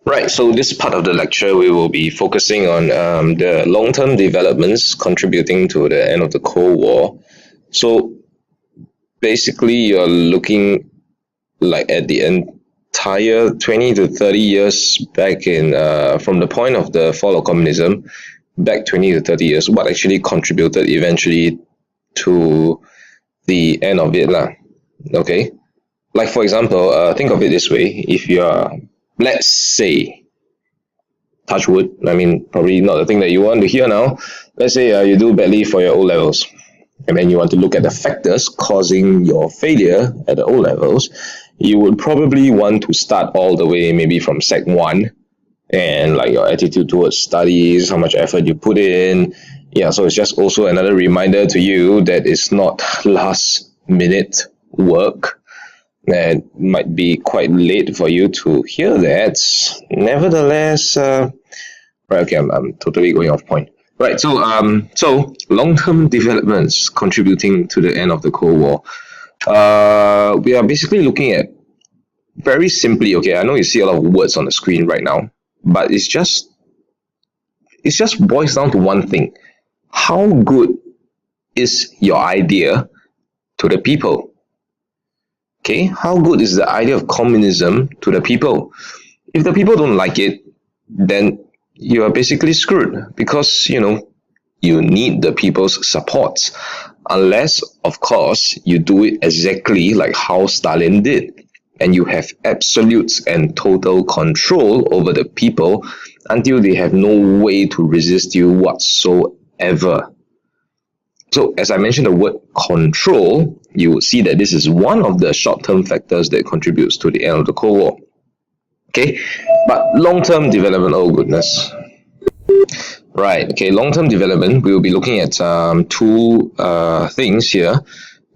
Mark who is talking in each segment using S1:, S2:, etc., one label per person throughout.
S1: Right, so this part of the lecture, we will be focusing on the long term developments contributing to the end of the Cold War. So basically, you're looking like at the entire 20 to 30 years back in from the point of the fall of communism, back 20 to 30 years, what actually contributed eventually to the end of it. Lah. Okay, like for example, think of it this way: if you are, let's say, touch wood. I mean, probably not the thing that you want to hear now. Let's say you do badly for your O levels, and then you want to look at the factors causing your failure at the O levels. You would probably want to start all the way, maybe from Sec 1, and like your attitude towards studies, how much effort you put in. Yeah, so it's just also another reminder to you that it's not last minute work. It might be quite late for you to hear that. Nevertheless, right, okay, I'm totally going off point. Right, so long-term developments contributing to the end of the Cold War. We are basically looking at very simply. Okay, I know you see a lot of words on the screen right now, but it's just boils down to one thing: how good is your idea to the people? Okay, how good is the idea of communism to the people? If the people don't like it, then you are basically screwed because you need the people's support. Unless, of course, you do it exactly like how Stalin did, and you have absolute and total control over the people until they have no way to resist you whatsoever. So, as I mentioned the word control, you will see that this is one of the short-term factors that contributes to the end of the Cold War. Okay, but long-term development, oh goodness. Right, okay, long-term development, we will be looking at two things here.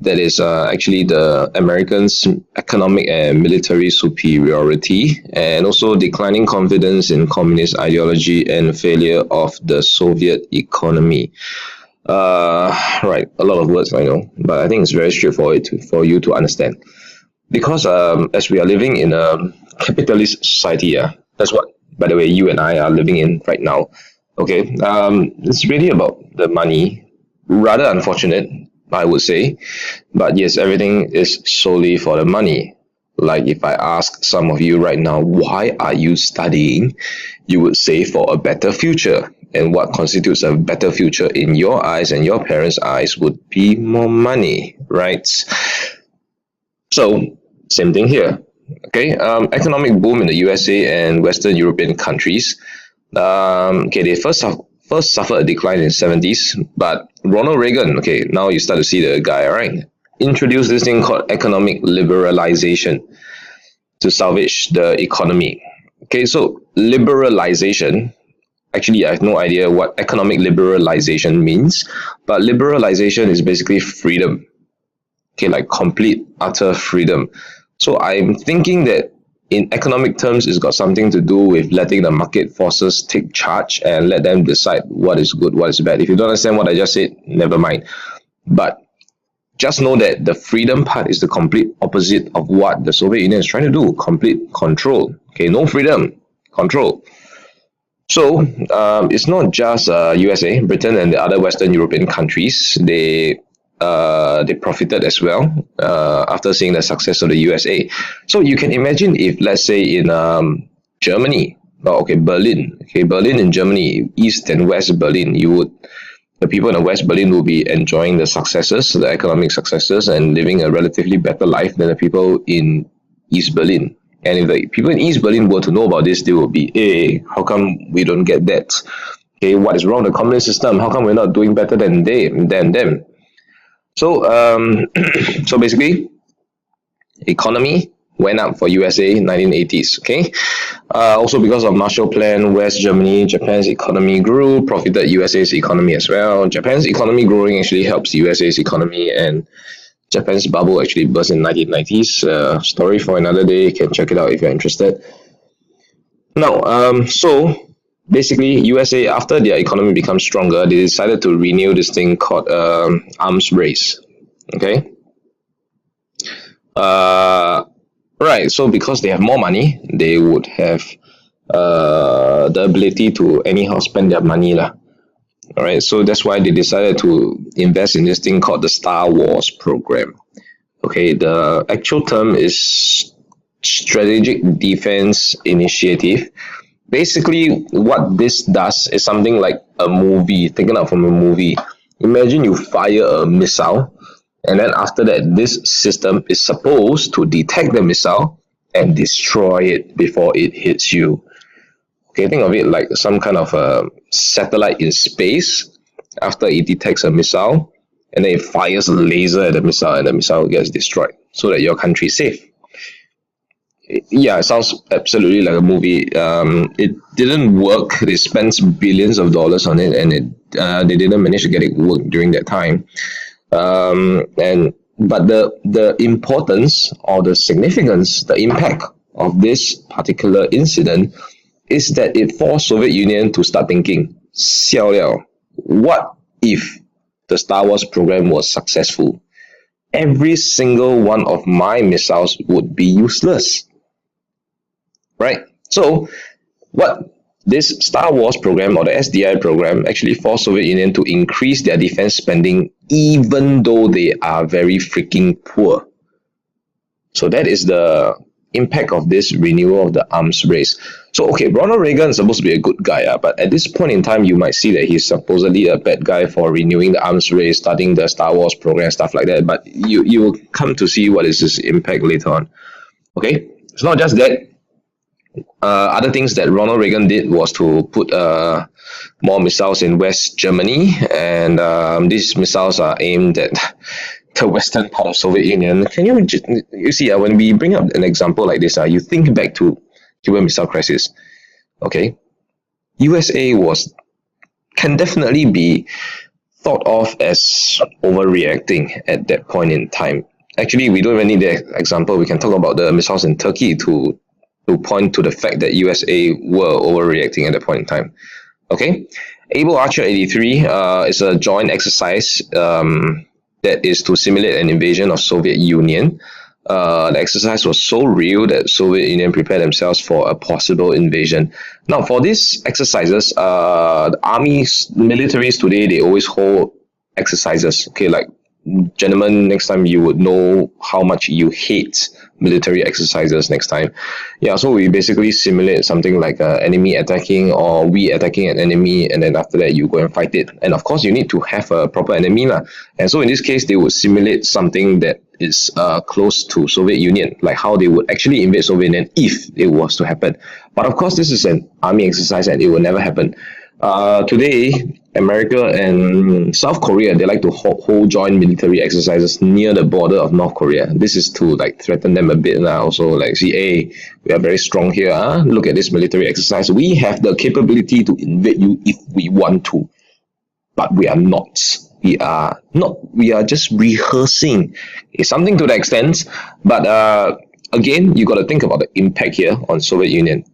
S1: That is actually the Americans' economic and military superiority, and also declining confidence in communist ideology and failure of the Soviet economy. Right, a lot of words I know, but I think it's very straightforward for you to understand. Because as we are living in a capitalist society, yeah, that's what, by the way, you and I are living in right now. Okay, it's really about the money. Rather unfortunate, I would say, but yes, everything is solely for the money. Like if I ask some of you right now, why are you studying? You would say for a better future. And what constitutes a better future in your eyes and your parents' eyes would be more money, right? So, same thing here. Okay, economic boom in the USA and Western European countries. Okay, they first suffered a decline in the 70s, but Ronald Reagan, okay, now you start to see the guy, all right, introduced this thing called economic liberalization to salvage the economy. Okay, so liberalization, actually, I have no idea what economic liberalization means, but liberalization is basically freedom. Okay, like complete, utter freedom. So I'm thinking that in economic terms, it's got something to do with letting the market forces take charge and let them decide what is good, what is bad. If you don't understand what I just said, never mind. But just know that the freedom part is the complete opposite of what the Soviet Union is trying to do: complete control. Okay, no freedom, control. So it's not just USA, Britain, and the other Western European countries. They profited as well after seeing the success of the USA. So you can imagine if, let's say, in Germany, oh, okay, Berlin, okay, Berlin in Germany, East and West Berlin, the people in the West Berlin will be enjoying the successes, the economic successes, and living a relatively better life than the people in East Berlin. And if the people in East Berlin were to know about this, they will be, hey, how come we don't get that? Okay, what is wrong with the communist system? How come we're not doing better than them? So, so basically, economy went up for USA in 1980s. Okay, also because of Marshall Plan, West Germany, Japan's economy grew, profited USA's economy as well. Japan's economy growing actually helps USA's economy, and Japan's bubble actually burst in 1990s. Story for another day. You can check it out if you're interested. Now, so basically, USA, after their economy becomes stronger, they decided to renew this thing called arms race. Okay. Uh, right. So because they have more money, they would have the ability to anyhow spend their money lah. All right, so that's why they decided to invest in this thing called the Star Wars program. Okay, the actual term is Strategic Defense Initiative. Basically, what this does is something like a movie, taken out from a movie. Imagine you fire a missile, and then after that, this system is supposed to detect the missile and destroy it before it hits you. Okay, think of it like some kind of a satellite in space. After it detects a missile, and then it fires a laser at the missile, and the missile gets destroyed, so that your country is safe. Yeah, it sounds absolutely like a movie. It didn't work. They spent billions of dollars on it, and they didn't manage to get it work during that time. And but the importance or the significance, the impact of this particular incident is that it forced Soviet Union to start thinking, 笑了, what if the Star Wars program was successful? Every single one of my missiles would be useless. Right? So, what this Star Wars program or the SDI program actually forced Soviet Union to increase their defense spending even though they are very freaking poor. So that is the impact of this renewal of the arms race. So okay, Ronald Reagan is supposed to be a good guy, but at this point in time, you might see that he's supposedly a bad guy for renewing the arms race, starting the Star Wars program, stuff like that. But you will come to see what is his impact later on. Okay, it's not just that. Other things that Ronald Reagan did was to put more missiles in West Germany, and these missiles are aimed at the western part of Soviet Union. Can you see when we bring up an example like this, you think back to Cuban Missile Crisis. Okay, USA can definitely be thought of as overreacting at that point in time. Actually, we don't even need the example. We can talk about the missiles in Turkey to point to the fact that USA were overreacting at that point in time. Okay, Able Archer 83 is a joint exercise that is to simulate an invasion of Soviet Union. The exercise was so real that Soviet Union prepared themselves for a possible invasion. Now, for these exercises, the armies, militaries today, they always hold exercises. Okay, like gentlemen, next time you would know how much you hate military exercises next time. Yeah, so we basically simulate something like enemy attacking or we attacking an enemy, and then after that you go and fight it. And of course, you need to have a proper enemy lah. And so in this case, they would simulate something that is close to Soviet Union, like how they would actually invade Soviet Union if it was to happen. But of course, this is an army exercise and it will never happen. Today, America and South Korea, they like to hold joint military exercises near the border of North Korea. This is to like threaten them a bit now. Also, like, see, hey, we are very strong here. Huh? Look at this military exercise. We have the capability to invade you if we want to, but we are not. We are not. We are just rehearsing. It's something to that extent. But again, you got to think about the impact here on Soviet Union.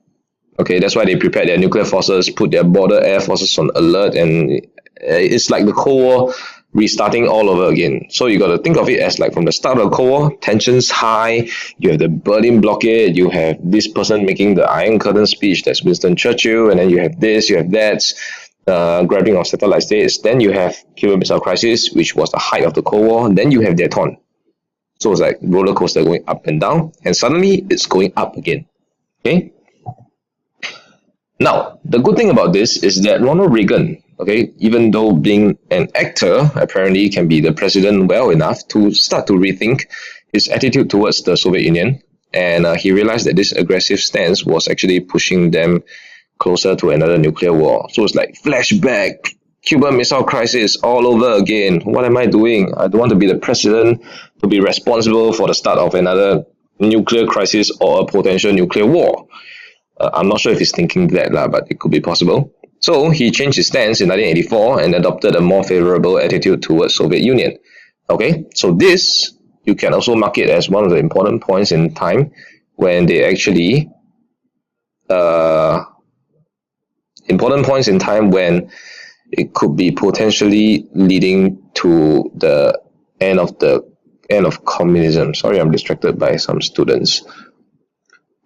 S1: Okay, that's why they prepared their nuclear forces, put their border air forces on alert, and it's like the Cold War restarting all over again. So you got to think of it as like from the start of the Cold War, tensions high, you have the Berlin blockade, you have this person making the Iron Curtain speech, that's Winston Churchill, and then you have this, you have that, grabbing of satellite states, then you have Cuban Missile Crisis, which was the height of the Cold War, then you have Dayton. So it's like roller coaster going up and down, and suddenly it's going up again. Okay? Now, the good thing about this is that Ronald Reagan, okay, even though being an actor, apparently can be the president well enough to start to rethink his attitude towards the Soviet Union. And he realized that this aggressive stance was actually pushing them closer to another nuclear war. So it's like flashback, Cuban Missile Crisis all over again. What am I doing? I don't want to be the president to be responsible for the start of another nuclear crisis or a potential nuclear war. I'm not sure if he's thinking that, but it could be possible. So he changed his stance in 1984 and adopted a more favorable attitude towards Soviet Union. Okay, so this, you can also mark it as one of the important points in time when they actually, important points in time when it could be potentially leading to the end of communism. Sorry, I'm distracted by some students.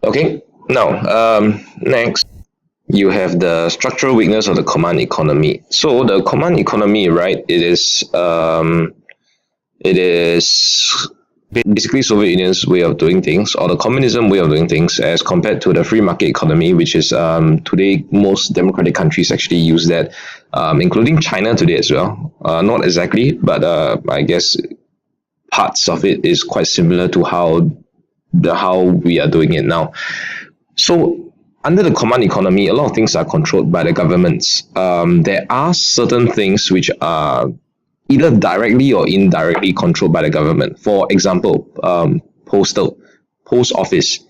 S1: Okay. Now, next. you have the structural weakness of the command economy. So the command economy, right? It is basically Soviet Union's way of doing things, or the communism way of doing things, as compared to the free market economy, which is today most democratic countries actually use that, including China today as well. Not exactly, but I guess parts of it is quite similar to how we are doing it now. So under the command economy, a lot of things are controlled by the governments. There are certain things which are either directly or indirectly controlled by the government. For example, post office.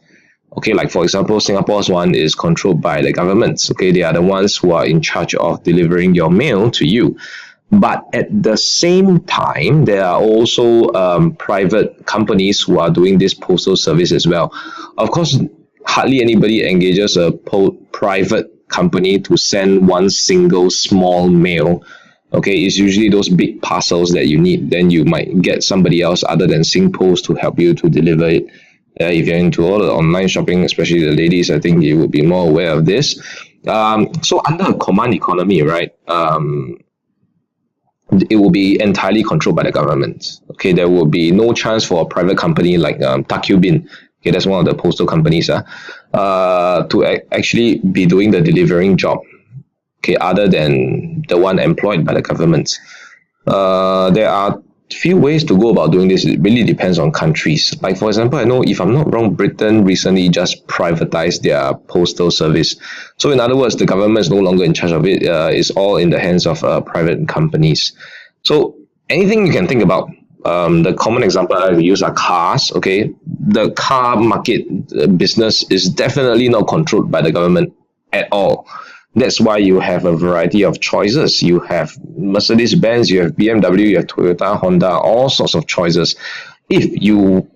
S1: Okay, like for example, Singapore's one is controlled by the governments. Okay, they are the ones who are in charge of delivering your mail to you. But at the same time, there are also private companies who are doing this postal service as well. Of course, hardly anybody engages a private company to send one single small mail. Okay, it's usually those big parcels that you need. Then you might get somebody else other than SingPost to help you to deliver it. If you're into all the online shopping, especially the ladies, I think you would be more aware of this. So under a command economy, right, it will be entirely controlled by the government. Okay, there will be no chance for a private company like Takubin. Okay, that's one of the postal companies, to actually be doing the delivering job. Okay, other than the one employed by the government. There are few ways to go about doing this. It really depends on countries. Like for example, I know, if I'm not wrong, Britain recently just privatized their postal service. So in other words, the government is no longer in charge of it. It's all in the hands of private companies. So anything you can think about. The common example I use are cars. Okay, the car market business is definitely not controlled by the government at all. That's why you have a variety of choices. You have Mercedes-Benz, you have BMW, you have Toyota, Honda, all sorts of choices. If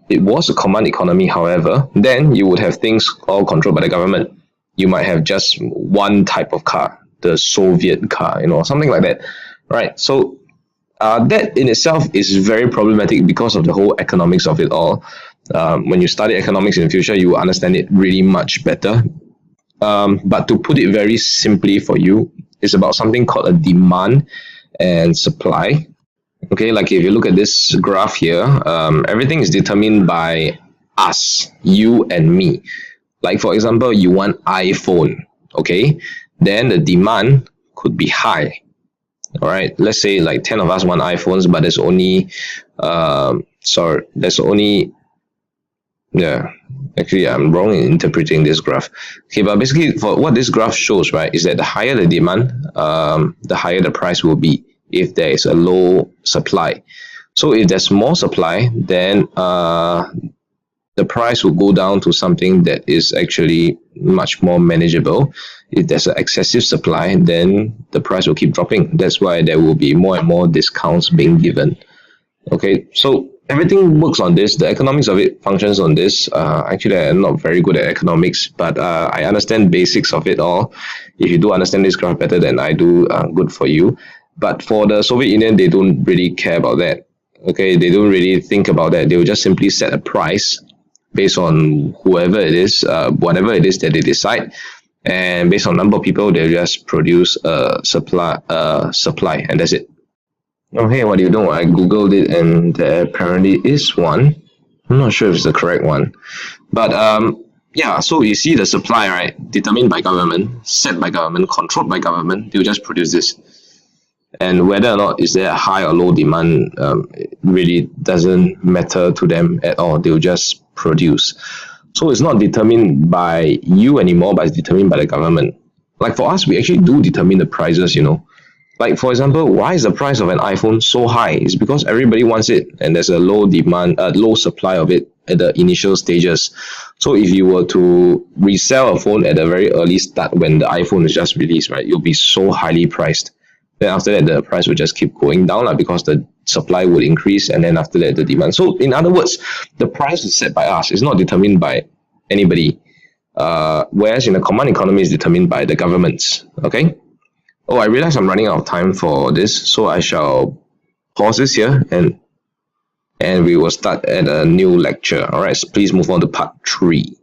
S1: it was a command economy, however, then you would have things all controlled by the government. You might have just one type of car, the Soviet car, something like that, right? So that in itself is very problematic because of the whole economics of it all. When you study economics in the future, you will understand it really much better. But to put it very simply for you, it's about something called a demand and supply. Okay, like if you look at this graph here, everything is determined by us, you and me. Like for example, you want iPhone, okay? Then the demand could be high. All right, let's say like 10 of us want iPhones, but there's only, yeah, actually I'm wrong in interpreting this graph. Okay, but basically for what this graph shows, right, is that the higher the demand, the higher the price will be if there is a low supply. So if there's more supply, then the price will go down to something that is actually much more manageable. If there's an excessive supply, then the price will keep dropping. That's why there will be more and more discounts being given. Okay, so everything works on this. The economics of it functions on this. Actually, I'm not very good at economics, but I understand basics of it all. If you do understand this graph better than I do, good for you. But for the Soviet Union, they don't really care about that. Okay, they don't really think about that. They will just simply set a price based on whoever it is, whatever it is that they decide. And based on number of people, they just produce a supply, and that's it. Oh, hey, what do you know? I googled it, and there apparently is one. I'm not sure if it's the correct one, but yeah. So you see the supply, right? Determined by government, set by government, controlled by government. They'll just produce this, and whether or not is there a high or low demand, it really doesn't matter to them at all. They'll just produce. So it's not determined by you anymore, but it's determined by the government. Like for us, we actually do determine the prices. Like for example, why is the price of an iPhone so high? It's because everybody wants it, and there's a low demand, low supply of it at the initial stages. So if you were to resell a phone at a very early start when the iPhone is just released, right, you'll be so highly priced. Then after that, the price will just keep going down, because the supply would increase, and then after that, the demand. So in other words, the price is set by us. It's not determined by anybody. Whereas in the command economy, is determined by the governments. Okay. Oh, I realize I'm running out of time for this, so I shall pause this here, and we will start at a new lecture. All right, so please move on to part 3.